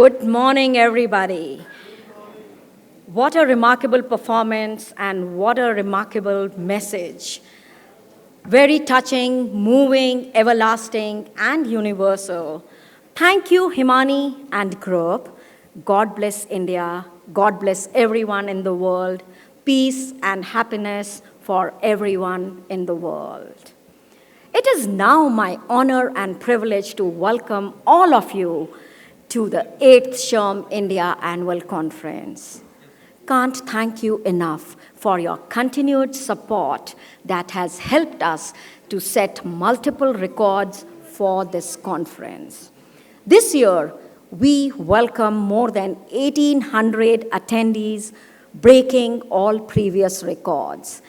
Good morning, everybody. What a remarkable performance and what a remarkable message. Very touching, moving, everlasting, and universal. Thank you, Himani and group. God bless India. God bless everyone in the world. Peace and happiness for everyone in the world. It is now my honor and privilege to welcome all of you to the 8th SHRM India Annual Conference. Can't thank you enough for your continued support that has helped us to set multiple records for this conference. This year, we welcome more than 1,800 attendees, breaking all previous records.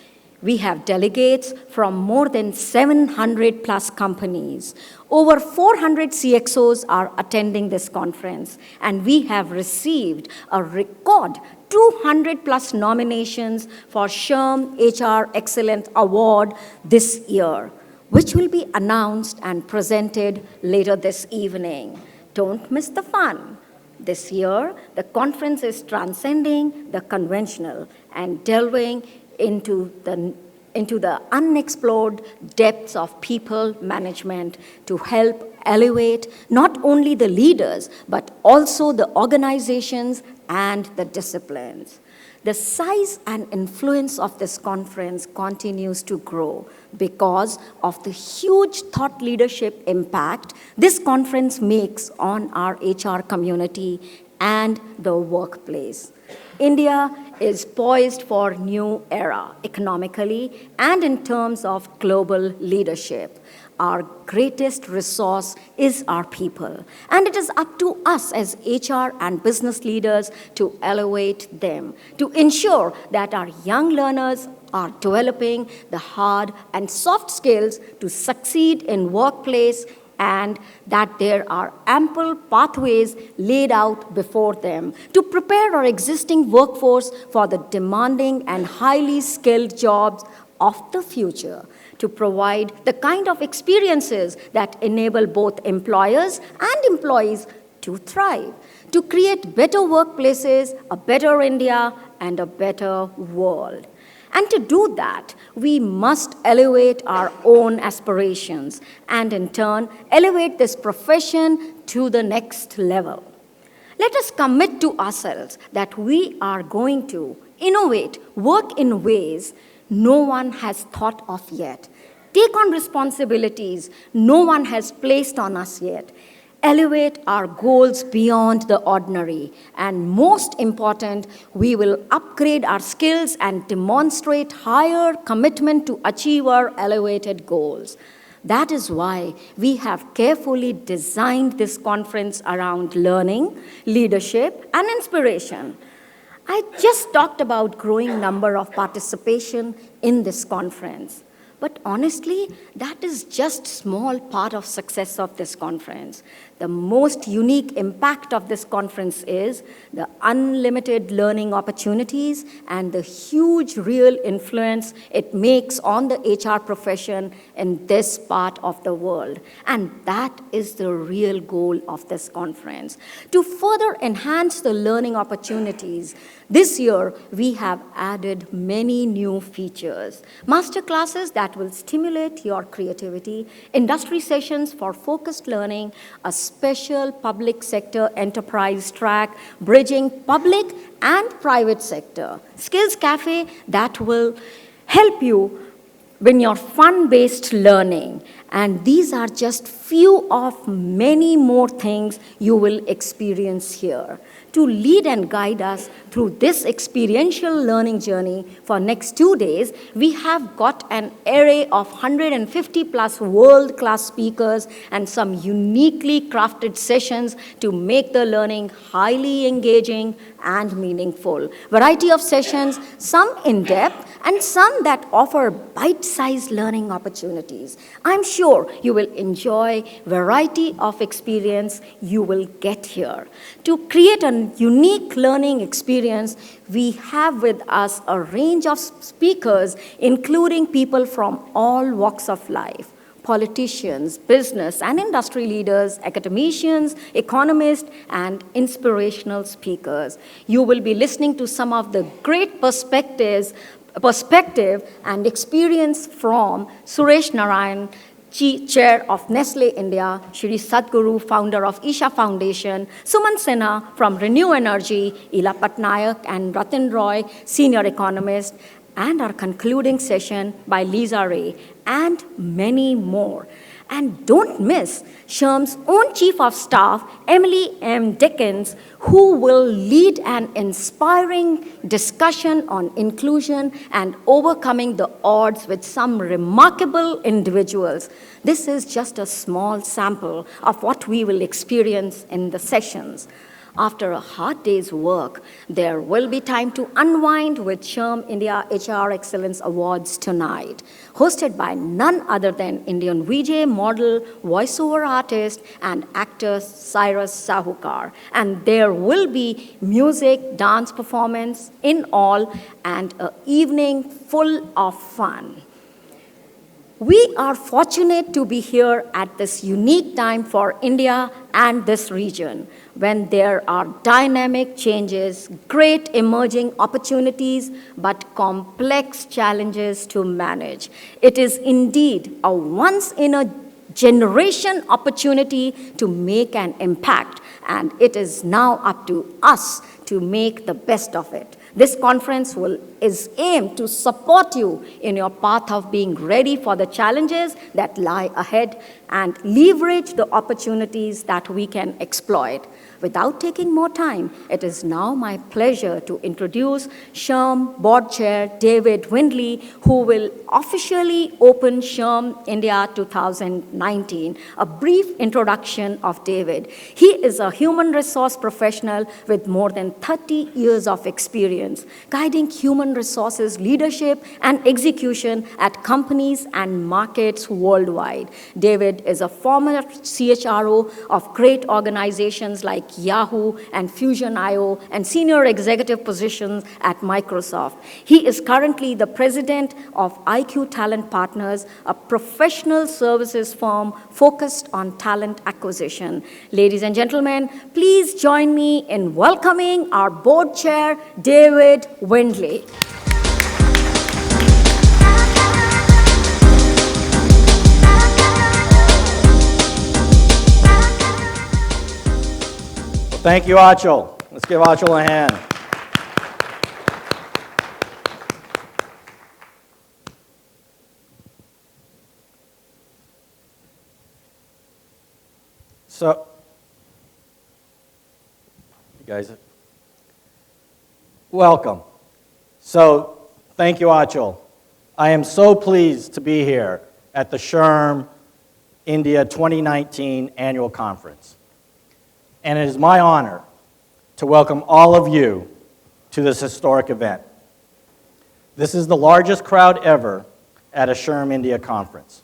We have delegates from more than 700 plus companies. Over 400 CXOs are attending this conference, and we have received a record 200 plus nominations for SHRM HR Excellence Award this year, which will be announced and presented later this evening. Don't miss the fun. This year, the conference is transcending the conventional and delving into the unexplored depths of people management to help elevate not only the leaders, but also the organizations and the disciplines. The size and influence of this conference continues to grow because of the huge thought leadership impact this conference makes on our HR community and the workplace. India is poised for new era economically and in terms of global leadership. Our greatest resource is our people, and it is up to us as HR and business leaders to elevate them, to ensure that our young learners are developing the hard and soft skills to succeed in workplace, and that there are ample pathways laid out before them to prepare our existing workforce for the demanding and highly skilled jobs of the future, to provide the kind of experiences that enable both employers and employees to thrive, to create better workplaces, a better India, and a better world. And to do that, we must elevate our own aspirations and in turn elevate this profession to the next level. Let us commit to ourselves that we are going to innovate, work in ways no one has thought of yet, take on responsibilities no one has placed on us yet, elevate our goals beyond the ordinary, and most important, we will upgrade our skills and demonstrate higher commitment to achieve our elevated goals. That is why we have carefully designed this conference around learning, leadership, and inspiration. I just talked about growing number of participation in this conference. But honestly, that is just small part of success of this conference. The most unique impact of this conference is the unlimited learning opportunities and the huge real influence it makes on the HR profession in this part of the world. And that is the real goal of this conference. To further enhance the learning opportunities, this year we have added many new features. Master classes that will stimulate your creativity, industry sessions for focused learning, a special public sector enterprise track bridging public and private sector, skills cafe that will help you when you're fun-based learning. And these are just few of many more things you will experience here. To lead and guide us through this experiential learning journey for next 2 days, we have got an array of 150 plus world-class speakers and some uniquely crafted sessions to make the learning highly engaging and meaningful. Variety of sessions, some in-depth and some that offer bite-sized learning opportunities. I'm sure you will enjoy variety of experience you will get here. To create a unique learning experience, we have with us a range of speakers, including people from all walks of life: politicians, business and industry leaders, academicians, economists, and inspirational speakers. You will be listening to some of the great perspective and experience from Suresh Narayan, Chair of Nestle India, Shri Sadhguru, founder of Isha Foundation, Suman Sinha from Renew Energy, Ila Patnaik and Ratin Roy, senior economist, and our concluding session by Lisa Ray, and many more. And don't miss SHRM's own Chief of Staff, Emily M. Dickens, who will lead an inspiring discussion on inclusion and overcoming the odds with some remarkable individuals. This is just a small sample of what we will experience in the sessions. After a hard day's work, there will be time to unwind with SHRM India HR Excellence Awards tonight, hosted by none other than Indian VJ, model, voiceover artist, and actor Cyrus Sahukar. And there will be music, dance performance in all, and an evening full of fun. We are fortunate to be here at this unique time for India and this region, when there are dynamic changes, great emerging opportunities, but complex challenges to manage. It is indeed a once-in-a-generation opportunity to make an impact, and it is now up to us to make the best of it. This conference is aimed to support you in your path of being ready for the challenges that lie ahead and leverage the opportunities that we can exploit. Without taking more time, it is now my pleasure to introduce SHRM Board Chair David Windley, who will officially open SHRM India 2019. A brief introduction of David. He is a human resource professional with more than 30 years of experience, guiding human resources leadership and execution at companies and markets worldwide. David is a former CHRO of great organizations like Yahoo and Fusion.io and senior executive positions at Microsoft. He is currently the president of IQTalent Partners, a professional services firm focused on talent acquisition. Ladies and gentlemen, please join me in welcoming our board chair, David Windley. Thank you, Achal. Let's give Achal a hand. So, you guys, welcome. So, thank you, Achal. I am so pleased to be here at the SHRM India 2019 Annual Conference. And it is my honor to welcome all of you to this historic event. This is the largest crowd ever at a SHRM India conference.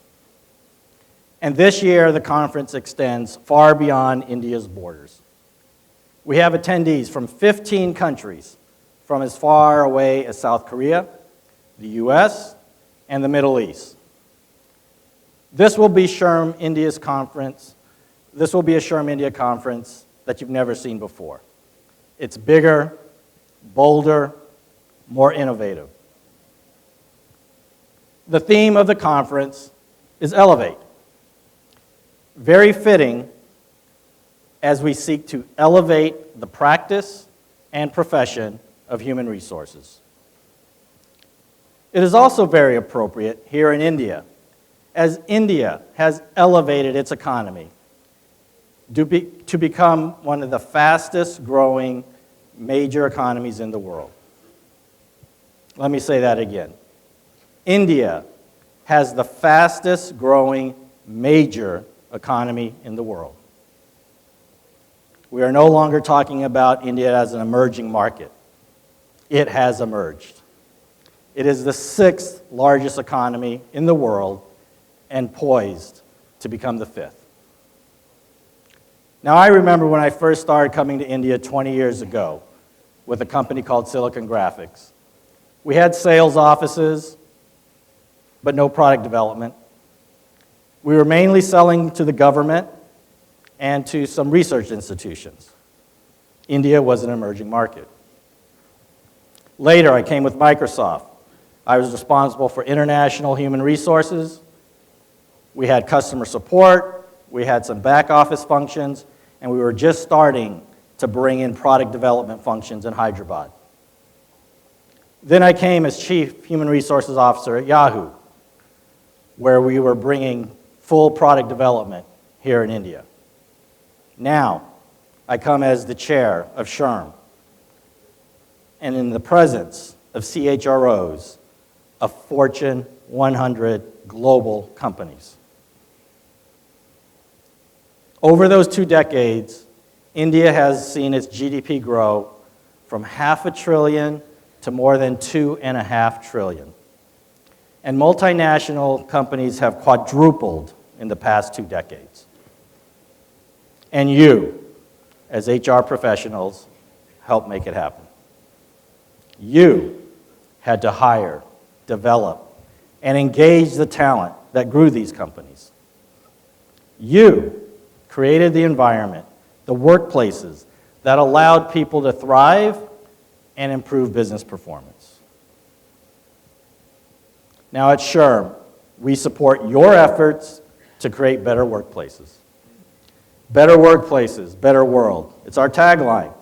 And this year, the conference extends far beyond India's borders. We have attendees from 15 countries, from as far away as South Korea, the US, and the Middle East. This will be SHRM India's conference. This will be a SHRM India conference that you've never seen before. It's bigger, bolder, more innovative. The theme of the conference is Elevate. Very fitting as we seek to elevate the practice and profession of human resources. It is also very appropriate here in India, as India has elevated its economy to become one of the fastest growing major economies in the world. Let me say that again. India has the fastest growing major economy in the world. We are no longer talking about India as an emerging market. It has emerged. It is the 6th largest economy in the world and poised to become the 5th. Now, I remember when I first started coming to India 20 years ago with a company called Silicon Graphics. We had sales offices, but no product development. We were mainly selling to the government and to some research institutions. India was an emerging market. Later, I came with Microsoft. I was responsible for international human resources. We had customer support, we had some back office functions, and we were just starting to bring in product development functions in Hyderabad. Then I came as Chief Human Resources Officer at Yahoo, where we were bringing full product development here in India. Now, I come as the chair of SHRM, and in the presence of CHROs of Fortune 100 global companies. Over those 2 decades, India has seen its GDP grow from $500 billion to more than $2.5 trillion. And multinational companies have quadrupled in the past 2 decades. And you, as HR professionals, help make it happen. You had to hire, develop, and engage the talent that grew these companies. You created the environment, the workplaces that allowed people to thrive and improve business performance. Now at SHRM, we support your efforts to create better workplaces. Better workplaces, better world. It's our tagline,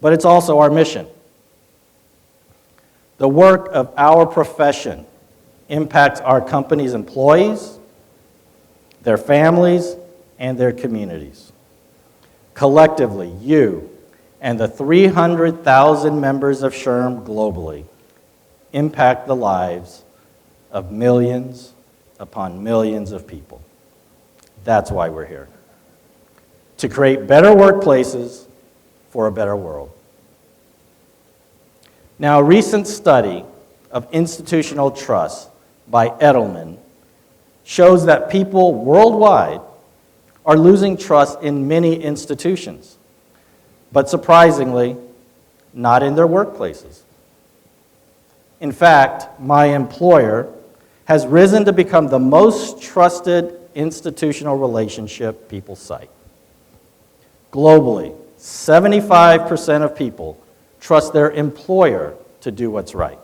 but it's also our mission. The work of our profession impacts our company's employees, their families, and their communities. Collectively, you and the 300,000 members of SHRM globally impact the lives of millions upon millions of people. That's why we're here. To create better workplaces for a better world. Now, a recent study of institutional trust by Edelman shows that people worldwide are losing trust in many institutions, but surprisingly, not in their workplaces. In fact, my employer has risen to become the most trusted institutional relationship people cite. Globally, 75% of people trust their employer to do what's right.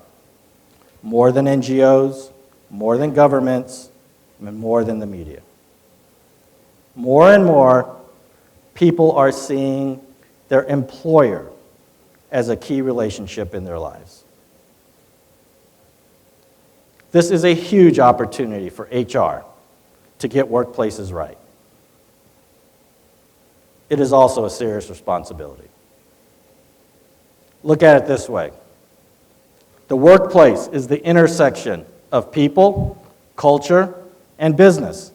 More than NGOs, more than governments, and more than the media. More and more, people are seeing their employer as a key relationship in their lives. This is a huge opportunity for HR to get workplaces right. It is also a serious responsibility. Look at it this way. The workplace is the intersection of people, culture, and business.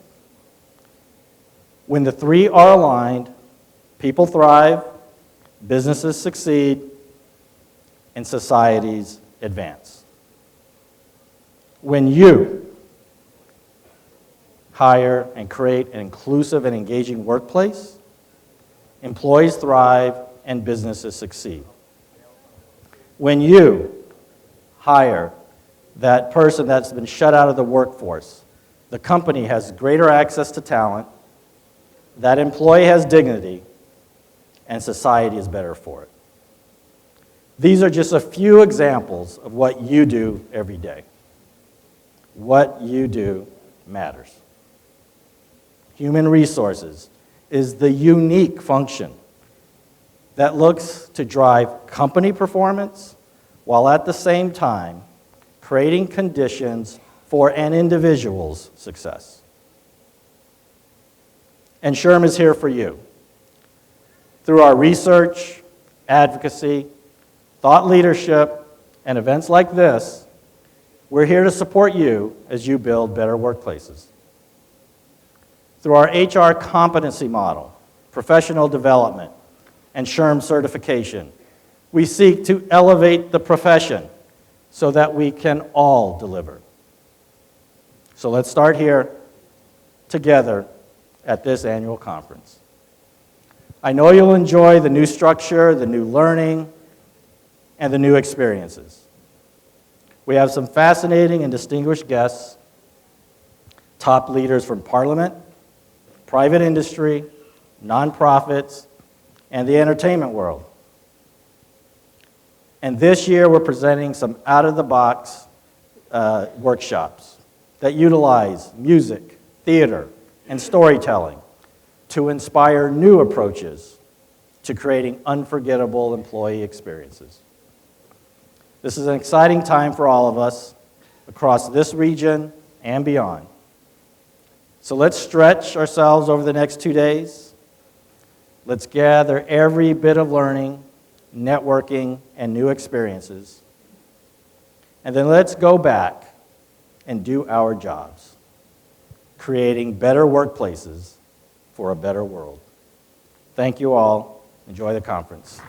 When the three are aligned, people thrive, businesses succeed, and societies advance. When you hire and create an inclusive and engaging workplace, employees thrive and businesses succeed. When you hire that person that's been shut out of the workforce, the company has greater access to talent, that employee has dignity, and society is better for it. These are just a few examples of what you do every day. What you do matters. Human resources is the unique function that looks to drive company performance while at the same time creating conditions for an individual's success. And SHRM is here for you. Through our research, advocacy, thought leadership, and events like this, we're here to support you as you build better workplaces. Through our HR competency model, professional development, and SHRM certification, we seek to elevate the profession so that we can all deliver. So let's start here together at this annual conference. I know you'll enjoy the new structure, the new learning, and the new experiences. We have some fascinating and distinguished guests, top leaders from Parliament, private industry, nonprofits, and the entertainment world. And this year we're presenting some out-of-the-box workshops that utilize music, theater, and storytelling to inspire new approaches to creating unforgettable employee experiences. This is an exciting time for all of us across this region and beyond. So let's stretch ourselves over the next 2 days. Let's gather every bit of learning, networking, and new experiences. And then let's go back and do our jobs, creating better workplaces for a better world. Thank you all. Enjoy the conference.